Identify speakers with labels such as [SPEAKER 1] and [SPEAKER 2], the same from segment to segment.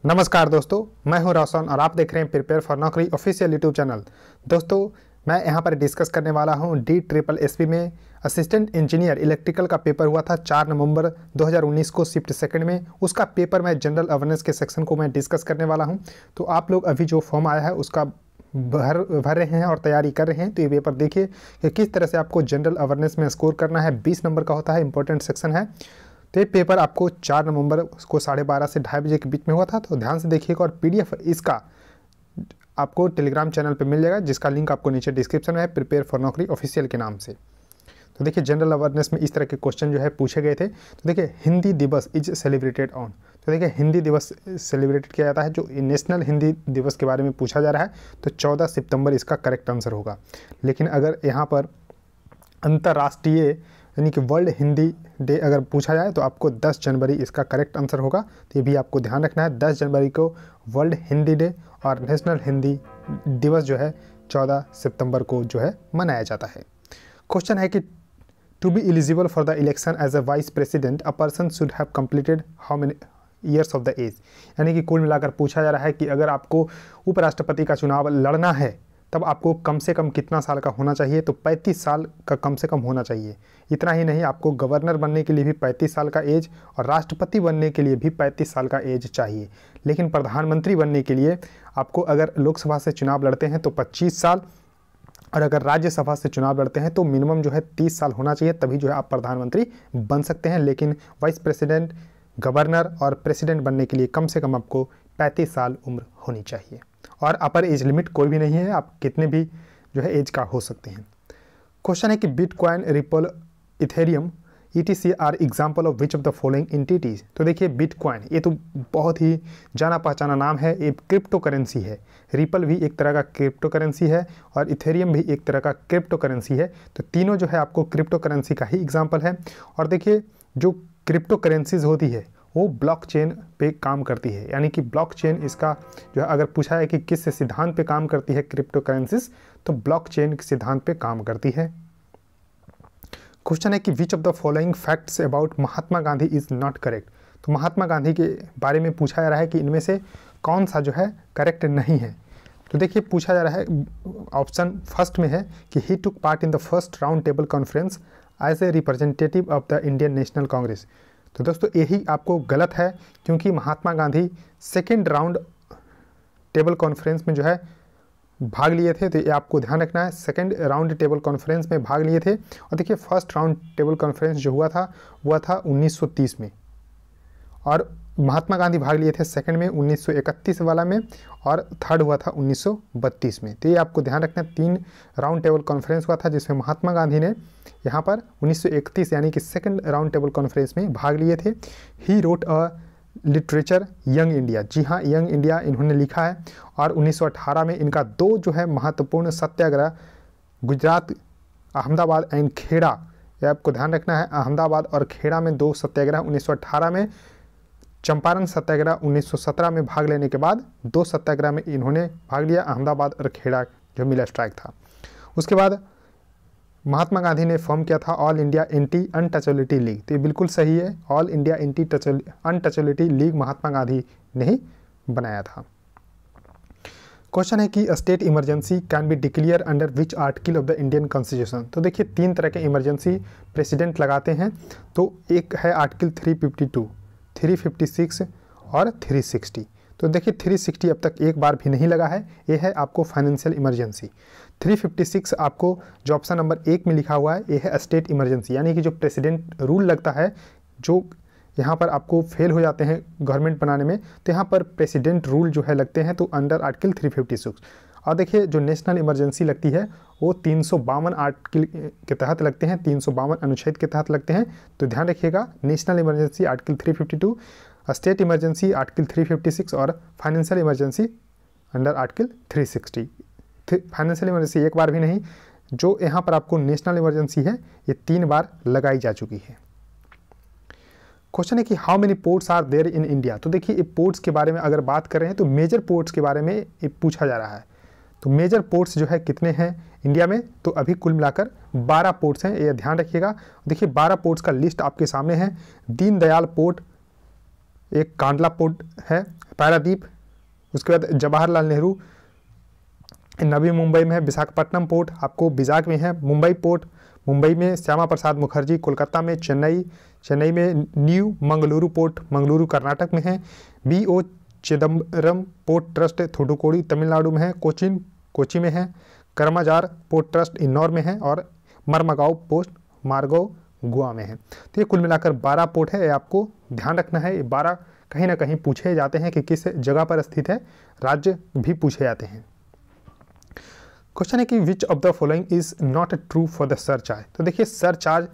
[SPEAKER 1] नमस्कार दोस्तों, मैं हूं रोशन और आप देख रहे हैं प्रिपेयर फॉर नौकरी ऑफिशियल यूट्यूब चैनल। दोस्तों, मैं यहां पर डिस्कस करने वाला हूं DSSP में असिस्टेंट इंजीनियर इलेक्ट्रिकल का पेपर हुआ था 4 नवंबर 2019 को शिफ्ट सेकंड में। उसका पेपर मैं जनरल अवेयरनेस के सेक्शन को मैं डिस्कस करने वाला हूं। तो आप लोग अभी जो फॉर्म आया है उसका भर रहे हैं और तैयारी कर रहे हैं, तो ये पेपर देखिए कि किस तरह से आपको जनरल अवेयरनेस में स्कोर करना है। 20 नंबर का होता है, इंपॉर्टेंट सेक्शन है। तो ये पेपर आपको 4 नवंबर को 12:30 से 2:30 बजे के बीच में हुआ था। तो ध्यान से देखिएगा और PDF इसका आपको टेलीग्राम चैनल पे मिल जाएगा, जिसका लिंक आपको नीचे डिस्क्रिप्शन में है, प्रिपेयर फॉर नौकरी ऑफिशियल के नाम से। तो देखिए जनरल अवेयरनेस में इस तरह के क्वेश्चन जो है पूछे गए थे। तो देखिए हिंदी दिवस इज सेलिब्रेटेड ऑन। तो देखिए हिंदी दिवस सेलिब्रेटेड किया जाता है, जो नेशनल हिंदी दिवस के बारे में पूछा जा रहा है, तो 14 सितंबर इसका करेक्ट आंसर होगा। लेकिन अगर यहाँ पर अंतर्राष्ट्रीय यानी कि वर्ल्ड हिंदी डे अगर पूछा जाए तो आपको 10 जनवरी इसका करेक्ट आंसर होगा। तो ये भी आपको ध्यान रखना है, 10 जनवरी को वर्ल्ड हिंदी डे और नेशनल हिंदी दिवस जो है 14 सितंबर को जो है मनाया जाता है। क्वेश्चन है कि to be eligible for the election as a vice president a person should have completed how many years of the age. यानी कि कुल मिलाकर पूछा जा रहा है कि अगर आपको उपराष्ट्रपति का चुनाव लड़ना है तब आपको कम से कम कितना साल का होना चाहिए। तो 35 साल का कम से कम होना चाहिए। इतना ही नहीं, आपको गवर्नर बनने के लिए भी 35 साल का एज और राष्ट्रपति बनने के लिए भी 35 साल का एज चाहिए। लेकिन प्रधानमंत्री बनने के लिए आपको अगर लोकसभा से चुनाव लड़ते हैं तो 25 साल, और अगर राज्यसभा से चुनाव लड़ते हैं तो मिनिमम जो है 30 साल होना चाहिए, तभी जो है आप प्रधानमंत्री बन सकते हैं। लेकिन वाइस प्रेसिडेंट, गवर्नर और प्रेसिडेंट बनने के लिए कम से कम आपको 35 साल उम्र होनी चाहिए। और अपर एज लिमिट कोई भी नहीं है, आप कितने भी जो है एज का हो सकते हैं। क्वेश्चन है कि bitcoin, ripple, ethereum ETC are example of which of the following entities. तो देखिए बिटकॉइन ये तो बहुत ही जाना पहचाना नाम है, ये क्रिप्टो करेंसी है। रिपल भी एक तरह का क्रिप्टो करेंसी है और इथेरियम भी एक तरह का क्रिप्टो करेंसी है। तो तीनों जो है आपको क्रिप्टो करेंसी का ही एग्जाम्पल है। और देखिए जो क्रिप्टो करेंसीज होती है वो ब्लॉकचेन पे काम करती है, यानी कि ब्लॉकचेन इसका जो है अगर पूछा है कि किस सिद्धांत पे काम करती है क्रिप्टो करेंसीज, तो ब्लॉकचेन के सिद्धांत पे काम करती है। क्वेश्चन है कि which of the following facts about Mahatma Gandhi is not correct. तो महात्मा गांधी के बारे में पूछा जा रहा है कि इनमें से कौन सा जो है करेक्ट नहीं है। तो देखिए पूछा जा रहा है, ऑप्शन फर्स्ट में है कि he took part in the first round table conference as a representative of the Indian National Congress. तो दोस्तों यही आपको गलत है, क्योंकि Mahatma Gandhi second round table conference में जो है भाग लिए थे। तो ये आपको ध्यान रखना है, सेकेंड राउंड टेबल कॉन्फ्रेंस में भाग लिए थे। और देखिए फर्स्ट राउंड टेबल कॉन्फ्रेंस जो हुआ था 1930 में, और महात्मा गांधी भाग लिए थे सेकंड में 1931 वाला में, और थर्ड हुआ था 1932 में। तो ये आपको ध्यान रखना है, 3 राउंड टेबल कॉन्फ्रेंस हुआ था जिसमें महात्मा गांधी ने यहाँ पर 1931 यानी कि सेकंड राउंड टेबल कॉन्फ्रेंस में भाग लिए थे। He wrote a literature Young India. जी हाँ, यंग इंडिया इन्होंने लिखा है। और 1918 में इनका 2 जो है महत्वपूर्ण सत्याग्रह, गुजरात, अहमदाबाद एंड खेड़ा, ये आपको ध्यान रखना है, अहमदाबाद और खेड़ा में 2 सत्याग्रह 1918 में, चंपारण सत्याग्रह 1917 में भाग लेने के बाद 2 सत्याग्रह में इन्होंने भाग लिया, अहमदाबाद और खेड़ा जो मिला स्ट्राइक था। उसके बाद महात्मा गांधी ने फॉर्म किया था all India anti untouchability league. तो ये बिल्कुल सही है, all India anti untouchability league Mahatma Gandhi ने ही बनाया था। क्वेश्चन है कि state emergency can be declare under which article of the Indian constitution. तो देखिए 3 तरह के इमरजेंसी प्रेसिडेंट लगाते हैं। तो एक है आर्टिकल 352, 356 और 360। तो देखिए 360 अब तक एक बार भी नहीं लगा है, ये है आपको फाइनेंशियल इमरजेंसी। 356 आपको जो ऑप्शन नंबर 1 में लिखा हुआ है ये है स्टेट इमरजेंसी, यानी कि जो प्रेसिडेंट रूल लगता है, जो यहाँ पर आपको फेल हो जाते हैं गवर्नमेंट बनाने में, तो यहाँ पर प्रेसिडेंट रूल जो है लगते हैं, तो अंडर आर्टिकल 356। और देखिए जो नेशनल इमरजेंसी लगती है वो 352 आर्टिकल के तहत लगते हैं, 352 अनुच्छेद के तहत लगते हैं। तो ध्यान रखिएगा, national emergency article 352, state emergency article 356 और financial emergency under article 360। Financial emergency एक बार भी नहीं, जो यहाँ पर आपको नेशनल इमरजेंसी है ये 3 बार लगाई जा चुकी है। क्वेश्चन है कि how many ports are there in India. तो देखिए ये पोर्ट्स के बारे में अगर बात कर रहे हैं तो मेजर पोर्ट्स के बारे में ये पूछा जा रहा है। तो मेजर पोर्ट्स जो है कितने हैं इंडिया में, तो अभी कुल मिलाकर 12 पोर्ट्स हैं, ये ध्यान रखिएगा। देखिए 12 पोर्ट्स का लिस्ट आपके सामने है। दीनदयाल पोर्ट एक कांडला पोर्ट है पारादीप, उसके बाद जवाहरलाल नेहरू नवी मुंबई में है, विशाखापट्टनम पोर्ट आपको विजाग में है, मुंबई पोर्ट मुंबई में, श्यामा प्रसाद मुखर्जी कोलकाता में, चेन्नई में न्यू मंगलुरु पोर्ट मंगलुरु कर्नाटक में है, BO Chidambaram port trust Thoothukudi Tamil Nadu में है, कोची में है, कर्माजार पोर्ट ट्रस्ट इंदौर में है और मरमगांव पोर्ट मार्गो गोवा में है। तो ये कुल मिलाकर 12 पोर्ट है, ये आपको ध्यान रखना है। ये 12 कहीं ना कहीं पूछे जाते हैं कि किस जगह पर स्थित है, राज्य भी पूछे जाते हैं। क्वेश्चन है कि which of the following is not true for the surcharge. तो देखिए सरचार्ज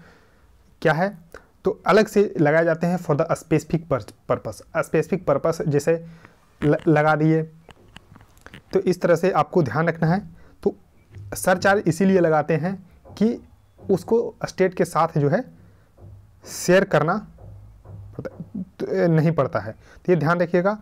[SPEAKER 1] क्या है, तो अलग से लगाए जाते हैं for the specific purpose. Specific purpose जैसे लगा दिए, तो इस तरह से आपको ध्यान रखना है। तो सरचार्ज इसीलिए लगाते हैं कि उसको स्टेट के साथ जो है शेयर करना नहीं पड़ता है। तो ये ध्यान रखिएगा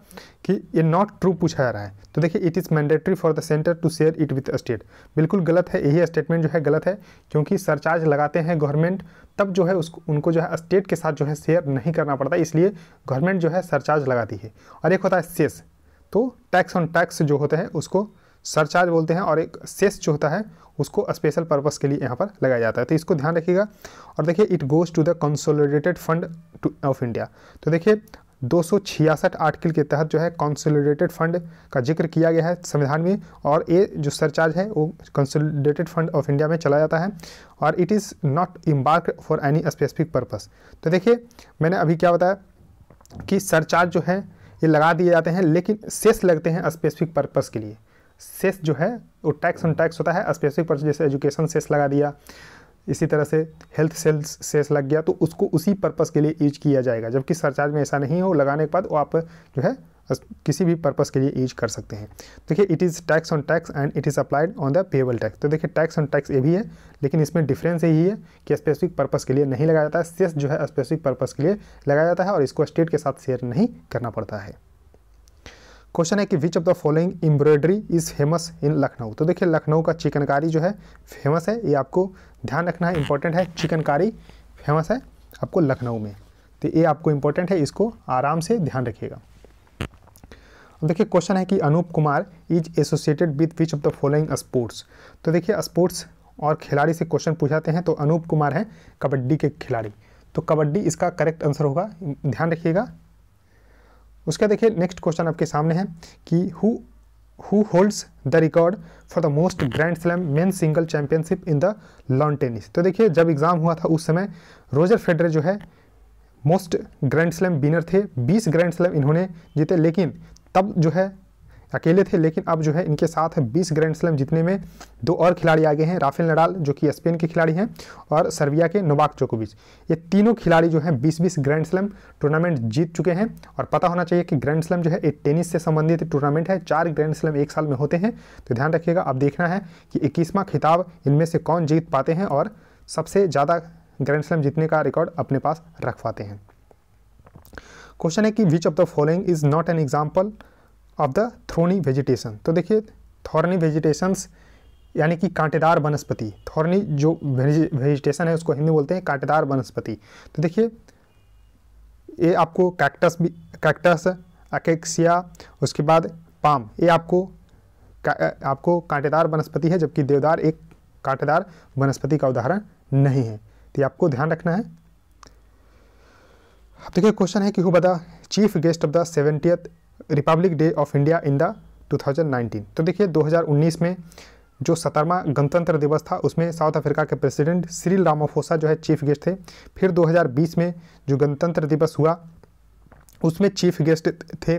[SPEAKER 1] कि ये नॉट ट्रू पूछा जा रहा है। तो देखिए it is mandatory for the centre to share it with state, बिल्कुल गलत है, यही स्टेटमेंट जो है गलत है, क्योंकि सरचार्ज लगाते हैं गवर्नमेंट तब जो है उनको जो है स्टेट के साथ जो है शेयर नहीं करना पड़ता, इसलिए गवर्नमेंट जो है सरचार्ज लगाती है। और एक होता है सेस, तो टैक्स ऑन टैक्स जो होते हैं उसको सरचार्ज बोलते हैं, और एक सेस जो होता है उसको स्पेशल पर्पस के लिए यहाँ पर लगाया जाता है। तो इसको ध्यान रखिएगा। और देखिए it goes to the consolidated fund of India. तो देखिए 266 आर्टिकल के तहत जो है कंसोलिडेटेड फंड का जिक्र किया गया है संविधान में, और ये जो सरचार्ज है वो कंसोलिडेटेड फंड ऑफ इंडिया में चला जाता है, और it is not embark for any specific purpose. तो देखिए मैंने अभी क्या बताया कि सरचार्ज जो है ये लगा दिए जाते हैं, लेकिन सेस लगते हैं स्पेसिफिक पर्पस के लिए। सेस जो है वो टैक्स ऑन टैक्स होता है स्पेसिफिक पर्पस, जैसे एजुकेशन सेस लगा दिया, इसी तरह से हेल्थ सेस लग गया, तो उसको उसी पर्पस के लिए यूज किया जाएगा। जबकि सरचार्ज में ऐसा नहीं हो, लगाने के बाद वो आप जो है किसी भी पर्पस के लिए यूज कर सकते हैं। देखिए it is tax on tax and it is applied on the payable tax. तो देखिए टैक्स ऑन टैक्स ये भी है, लेकिन इसमें डिफरेंस यही है कि स्पेसिफिक पर्पस के लिए नहीं लगाया जाता है। सेस जो है स्पेसिफिक पर्पस के लिए लगाया जाता है और इसको स्टेट के साथ शेयर नहीं करना पड़ता है। क्वेश्चन है कि which of the following embroidery is famous in Lucknow. तो देखिए लखनऊ का चिकनकारी जो है फेमस है, ये आपको ध्यान रखना है, इंपॉर्टेंट है। चिकनकारी फेमस है आपको लखनऊ में, तो ये आपको इंपॉर्टेंट है, इसको आराम से ध्यान रखिएगा। देखिए क्वेश्चन है कि Anup Kumar is associated with which of the following sports. तो देखिए स्पोर्ट्स और खिलाड़ी से क्वेश्चन पूछाते हैं, तो अनूप कुमार है कबड्डी के खिलाड़ी, तो कबड्डी इसका करेक्ट आंसर होगा, ध्यान रखिएगा। उसका देखिए नेक्स्ट क्वेश्चन आपके सामने है कि who holds the record for the most grand slam men single championship in the lawn tennis. तो देखिए जब एग्जाम हुआ था उस समय रोजर फेडरर जो है मोस्ट ग्रैंड स्लैम विनर थे, 20 ग्रैंड स्लैम इन्होंने जीते, लेकिन तब जो है अकेले थे, लेकिन अब जो है इनके साथ 20 ग्रैंड स्लैम जीतने में 2 और खिलाड़ी आगे हैं, राफेल नडाल जो कि स्पेन के खिलाड़ी हैं और सर्बिया के नोवाक जोकोविच। ये तीनों खिलाड़ी जो हैं 20-20 ग्रैंड स्लैम टूर्नामेंट जीत चुके हैं। और पता होना चाहिए कि ग्रैंड स्लैम जो है एक टेनिस से संबंधित टूर्नामेंट है, 4 ग्रैंड स्लैम एक साल में होते हैं। तो ध्यान रखिएगा, अब देखना है कि 21वां खिताब इनमें से कौन जीत पाते हैं और सबसे ज़्यादा ग्रैंड स्लैम जीतने का रिकॉर्ड अपने पास रख पाते हैं। क्वेश्चन है कि which of the following is not an example of the thorny vegetation. तो देखिए थॉर्नी वेजिटेशंस यानी कि कांटेदार वनस्पति, थॉर्नी जो वेजिटेशन है उसको हिंदी बोलते हैं कांटेदार वनस्पति। तो देखिए ये आपको कैक्टस अकेक्सिया, उसके बाद पाम, ये आपको कांटेदार वनस्पति है, जबकि देवदार एक कांटेदार वनस्पति का उदाहरण नहीं है। तो ये आपको ध्यान रखना है। अब देखिए क्वेश्चन है कि who the chief guest of the 70th Republic day of India in the 2019। तो देखिए 2019 में जो 17वां गणतंत्र दिवस था उसमें साउथ अफ्रीका के प्रेसिडेंट सिरिल रामाफोसा जो है चीफ गेस्ट थे। फिर 2020 में जो गणतंत्र दिवस हुआ उसमें चीफ गेस्ट थे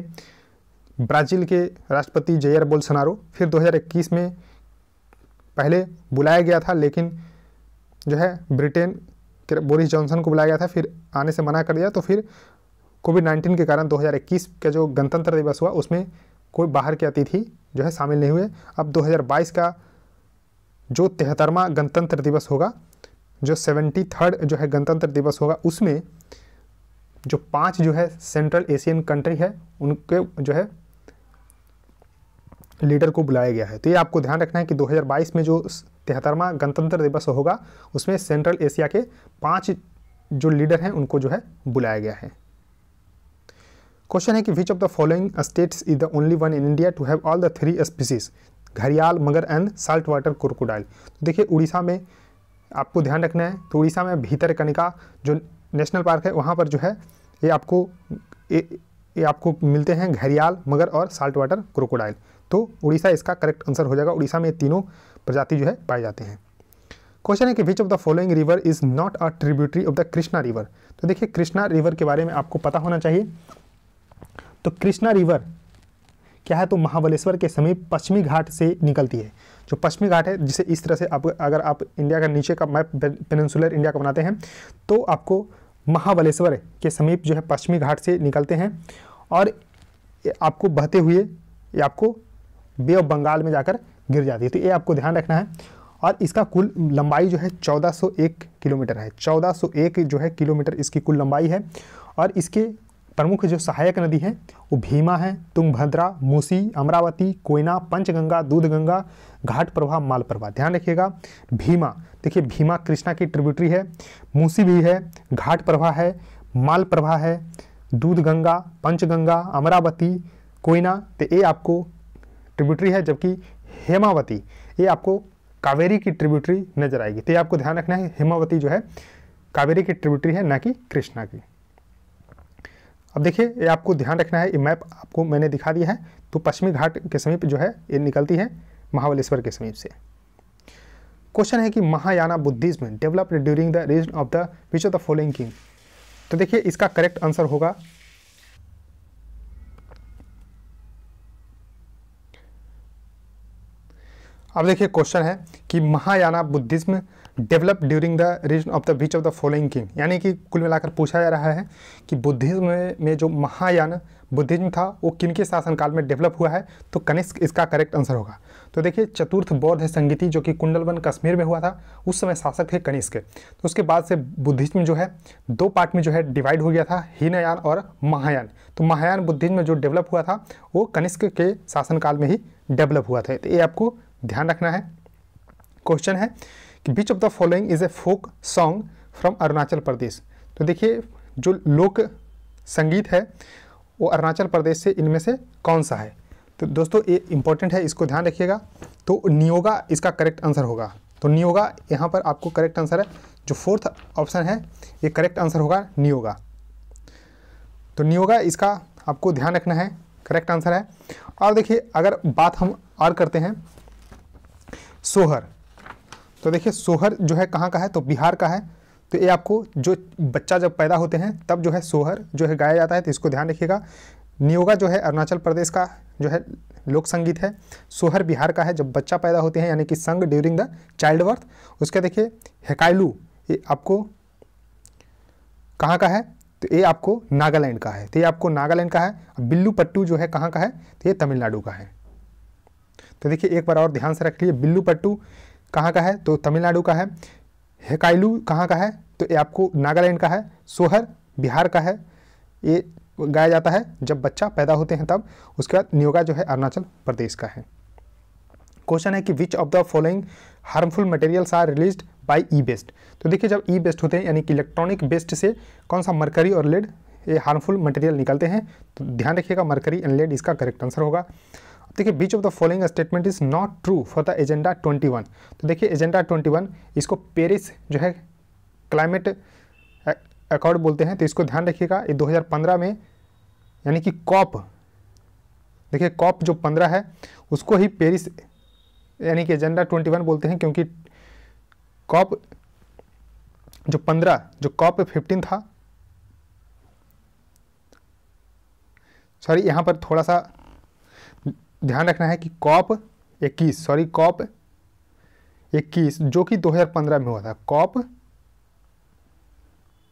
[SPEAKER 1] ब्राज़ील के राष्ट्रपति जैयर बोल्सोनारो। फिर 2021 में पहले बुलाया गया था, लेकिन जो है ब्रिटेन के बोरिस जॉनसन को बुलाया गया था, फिर आने से मना कर दिया। तो फिर कोविड-19 के कारण 2021 का जो गणतंत्र दिवस हुआ उसमें कोई बाहर के अतिथि जो है शामिल नहीं हुए। अब 2022 का जो 73वां गणतंत्र दिवस होगा, जो 73rd जो है गणतंत्र दिवस होगा, उसमें जो 5 जो है सेंट्रल एशियन कंट्री है उनके जो है लीडर को बुलाया गया है। तो ये आपको ध्यान रखना है कि 2022 में जो 73वां गणतंत्र दिवस होगा उसमें सेंट्रल एशिया के 5 जो लीडर हैं उनको जो है बुलाया गया है। क्वेश्चन है कि which of the following states is the only one in India to have all the 3 species, घड़ियाल, mugger and salt water crocodile. तो देखिए उड़ीसा में आपको ध्यान रखना है, तो उड़ीसा में भितरकनिका जो नेशनल पार्क है वहाँ पर जो है ये आपको मिलते हैं घड़ियाल, मगर और साल्ट वाटर क्रोकोडाइल। तो उड़ीसा इसका करेक्ट आंसर हो जाएगा। उड़ीसा में ये तीनों प्रजाति जो है पाए जाते हैं। क्वेश्चन है कि which of the following river is not a tributary of the Krishna river. तो देखिए कृष्णा रिवर के बारे में आपको पता होना चाहिए। तो कृष्णा रिवर क्या है, तो महाबलेश्वर के समीप पश्चिमी घाट से निकलती है। जो पश्चिमी घाट है, जिसे इस तरह से अगर आप इंडिया का नीचे का मैप पेनिनसुलर इंडिया का बनाते हैं तो आपको महाबलेश्वर के समीप जो है पश्चिमी घाट से निकलते हैं और आपको बहते हुए ये आपको बे ऑफ बंगाल में जाकर गिर जाती है। तो ये आपको ध्यान रखना है। और इसका कुल लंबाई जो है 1401 किलोमीटर है। 1401 जो है किलोमीटर इसकी कुल लंबाई है। और इसके प्रमुख जो सहायक नदी हैं वो भीमा है, तुंगभद्रा, मूसी, अमरावती, कोयना, पंचगंगा, दूधगंगा, घाट प्रभा, माल प्रभा। ध्यान रखिएगा भीमा, देखिए भीमा कृष्णा की ट्रिब्यूटरी है, मूसी भी है, घाट प्रभा है, माल प्रभा है, दूधगंगा, पंचगंगा, अमरावती, कोयना, तो ये आपको ट्रिब्यूटरी है। जबकि हेमावती ये आपको कावेरी की ट्रिब्यूटरी नजर आएगी। तो ये आपको ध्यान रखना है, हेमावती जो है कावेरी की ट्रिब्यूटरी है, ना कि कृष्णा की। अब देखिए ये आपको ध्यान रखना है, ये मैप आपको मैंने दिखा दिया है। तो पश्चिमी घाट के समीप जो है ये निकलती है महाबलेश्वर के समीप से। क्वेश्चन है कि Mahayana Buddhism developed during the region of the which of the following king. तो देखिए इसका करेक्ट आंसर होगा अब देखिए क्वेश्चन है कि Mahayana Buddhism develop during the region of the which of the following king, यानी कि कुल मिलाकर पूछा जा रहा है कि बुद्धिज्म में जो महायान बुद्धिज्म था वो किनके शासनकाल में डेवलप हुआ है। तो कनिष्क इसका करेक्ट आंसर होगा। तो देखिए चतुर्थ बौद्ध संगीति जो कि कुंडलवन कश्मीर में हुआ था, उस समय शासक थे कनिष्क। तो उसके बाद से बुद्धिज्म जो है 2 पार्ट में जो है डिवाइड हो गया था, हीनयान और महायान। तो महायान बुद्धिज्म जो डेवलप हुआ था वो कनिष्क के शासनकाल में ही डेवलप हुआ था। तो ये आपको ध्यान रखना है। क्वेश्चन है कि which of the following is a folk song from Arunachal Pradesh. तो देखिए जो लोक संगीत है वो अरुणाचल प्रदेश से इनमें से कौन सा है। तो दोस्तों ये इंपॉर्टेंट है, इसको ध्यान रखिएगा। तो नियोगा इसका करेक्ट आंसर होगा। तो नियोगा यहाँ पर आपको करेक्ट आंसर है। जो 4th ऑप्शन है ये करेक्ट आंसर होगा नियोगा। तो नियोगा इसका आपको ध्यान रखना है, करेक्ट आंसर है। और देखिए अगर बात हम और करते हैं सोहर, तो देखिए सोहर जो है कहाँ का है, तो बिहार का है। तो ये आपको जो बच्चा जब पैदा होते हैं तब जो है सोहर जो है गाया जाता है, तो इसको ध्यान रखिएगा। नियोगा जो है अरुणाचल प्रदेश का जो है लोक संगीत है, सोहर बिहार का है जब बच्चा पैदा होते हैं, यानी कि संग ड्यूरिंग द चाइल्ड बर्थ। उसके देखिए हेकाइलू ये आपको कहाँ का है, तो ये आपको नागालैंड का है। तो ये आपको नागालैंड का है। बिल्लू पट्टू जो है कहाँ का है, तो ये तमिलनाडु का है। तो देखिए एक बार और ध्यान से रख लीजिए, बिल्लू पट्टू कहाँ का है, तो तमिलनाडु का है। हेकाइलू कहाँ का है, तो ये आपको नागालैंड का है। सोहर बिहार का है, ये गाया जाता है जब बच्चा पैदा होते हैं तब। उसके बाद नियोगा जो है अरुणाचल प्रदेश का है। क्वेश्चन है कि which of the following harmful materials are released by e waste. तो देखिए जब ई वेस्ट होते हैं यानी कि इलेक्ट्रॉनिक वेस्ट से कौन सा मरकरी और लेड ये हार्मफुल मटेरियल निकलते हैं। तो ध्यान रखिएगा मरकरी एंड लेड इसका करेक्ट आंसर होगा। देखिए which of the following statement is not true for the agenda 21। तो देखिए एजेंडा 21 इसको पेरिस जो है क्लाइमेट अकॉर्ड बोलते हैं। तो इसको ध्यान रखिएगा, ये 2015 में यानी कि कॉप, देखिए कॉप जो 15 है उसको ही पेरिस यानी कि एजेंडा 21 बोलते हैं, क्योंकि कॉप जो 15 जो कॉप 15 था, सॉरी यहाँ पर थोड़ा सा ध्यान रखना है कि कॉप 21 जो कि 2015 में हुआ था। कॉप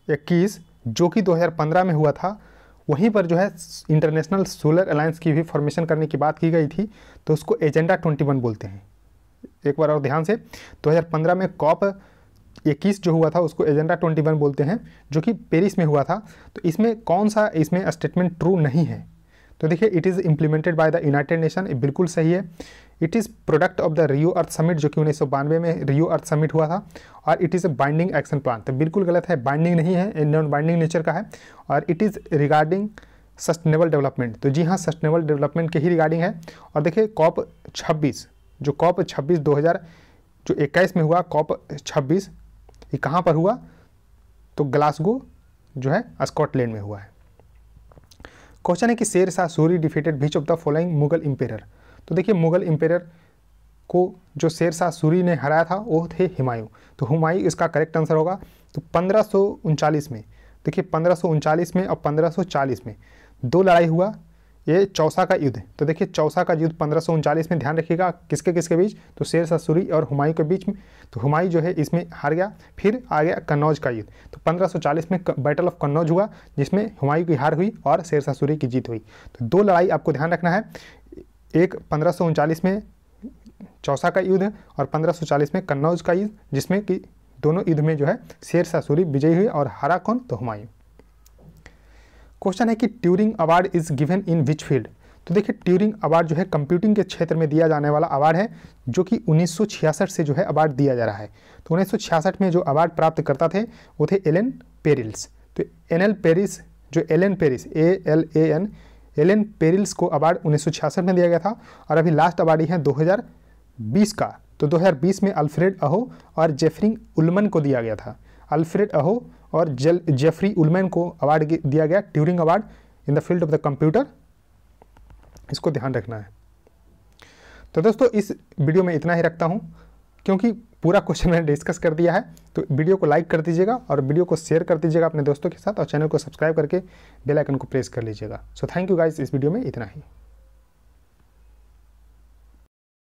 [SPEAKER 1] 21 जो कि 2015 में हुआ था, वहीं पर जो है इंटरनेशनल सोलर अलायंस की भी फॉर्मेशन करने की बात की गई थी। तो उसको एजेंडा 21 बोलते हैं। एक बार और ध्यान से, 2015 में कॉप 21 जो हुआ था उसको एजेंडा 21 बोलते हैं, जो कि पेरिस में हुआ था। तो इसमें कौन सा इसमें स्टेटमेंट ट्रू नहीं है। तो देखिए it is implemented by the United nation, बिल्कुल सही है। It is product of the Rio earth summit जो कि 1992 में रियो अर्थ समिट हुआ था। और it is a binding action plan, तो बिल्कुल गलत है, बाइंडिंग नहीं है, नॉन बाइंडिंग नेचर का है। और it is regarding sustainable development, तो जी हाँ सस्टेनेबल डेवलपमेंट के ही रिगार्डिंग है। और देखिए COP 26 जो COP 26 2021 में हुआ, COP 26 ये कहाँ पर हुआ, तो ग्लासगो जो है स्कॉटलैंड में हुआ है। क्वेश्चन है कि Sher Shah Suri defeated which of the following Mughal emperor. तो देखिए मुगल इंपेरर को जो शेर शाह सूरी ने हराया था वो थे हुमायूं, तो हुमायूं इसका करेक्ट आंसर होगा। तो 1539 में, देखिए 1539 में और 1540 में दो लड़ाई हुआ, ये चौसा का युद्ध। तो देखिए चौसा का युद्ध 1539 में, ध्यान रखिएगा किसके किसके बीच, तो शेर शाह सूरी और हुमायूं के बीच में। तो हुमायूं जो है इसमें हार गया। फिर आ गया कन्नौज का युद्ध, तो 1540 में बैटल ऑफ कन्नौज हुआ जिसमें हुमायूं की हार हुई और शेर शाह सूरी की जीत हुई। तो दो लड़ाई आपको ध्यान रखना है, एक 1539 में चौसा का युद्ध और 1540 में कन्नौज का युद्ध, जिसमें कि दोनों युद्ध में जो है शेर शाह सूरी विजयी हुई और हारा कौन, तो हुमायूं। क्वेश्चन है कि Turing award is given in which field. तो देखिए ट्यूरिंग अवार्ड जो है कंप्यूटिंग के क्षेत्र में दिया जाने वाला अवार्ड है, जो कि 1966 से जो है अवार्ड दिया जा रहा है। तो 1966 में जो अवार्ड प्राप्त करता थे वो थे एलन पेरिल्स। तो एलन पेरिस एलन पेरिल्स को अवार्ड 1966 में दिया गया था। और अभी लास्ट अवार्ड ही है 2020 का, तो 2020 में अल्फ्रेड अहो और जेफरी उल्मन को दिया गया था। अल्फ्रेड अहो और जेफरी उल्मन को अवार्ड दिया गया Turing award in the field of the computer, इसको ध्यान रखना है। तो दोस्तों इस वीडियो में इतना ही रखता हूं, क्योंकि पूरा क्वेश्चन मैंने डिस्कस कर दिया है। तो वीडियो को लाइक कर दीजिएगा और वीडियो को शेयर कर दीजिएगा अपने दोस्तों के साथ, और चैनल को सब्सक्राइब करके बेल आइकन को प्रेस कर लीजिएगा। सो थैंक यू गाइस, इस वीडियो में इतना ही।